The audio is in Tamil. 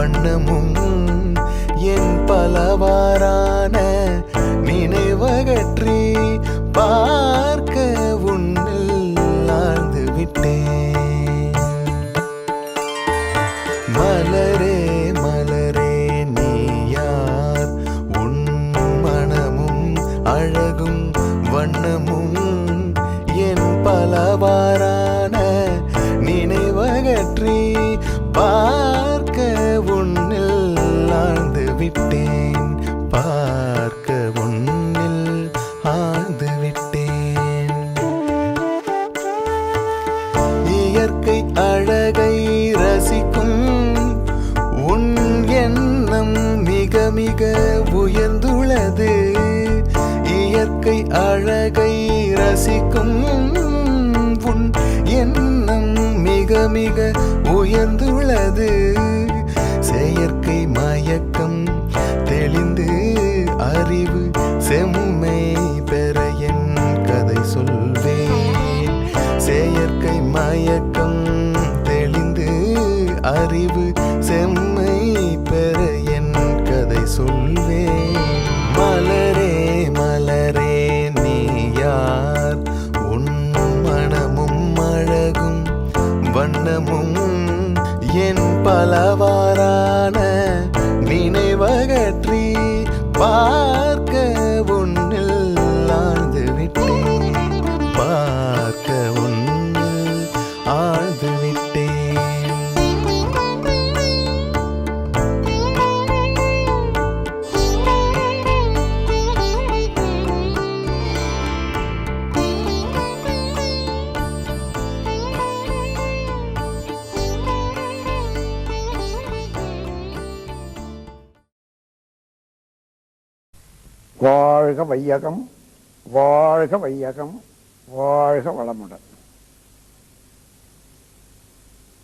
வண்ணமும் என் பலவாறான நினைவகற்றி பார்க்க உன்னில் ஆழ்ந்து விட்டேன். மலரே மலரே நீ யார்? உன் மனமும் அழகும் வண்ணமும் என் பலவாறான நினைவகற்றி பார்க்க உன்னில் ஆழ்ந்து விட்டேன். பார்க்க உன்னில் ஆழ்ந்து விட்டேன். இயற்கை அழகை ரசிக்கும் உன் எண்ணம் மிக மிக உயர்ந்துள்ளது. இயற்கை அழகை ரசிக்கும் உன் எண்ணம் மிக மிக உயர்ந்துள்ளது. செயற்கை மயக்கம் தெளிந்து அறிவு செம்மை பெற என் கதை சொல்வேன். செயற்கை மயக்கம் தெளிந்து அறிவு செம்மை பெற என் கதை சொல்வேன். மலரே மலரே நீ யார்? உன் மனமும் அழகும் வண்ணமும் என் பலவாறான நினைவகற்றி பார்க்க உன்னில் ஆழ்ந்து விட்டேன். பார்க்க உன்னில் ஆழ்ந்து விட்டேன். வாழ்க வையகம், வாழ்க வையகம், வாழ்க வளமுடன்.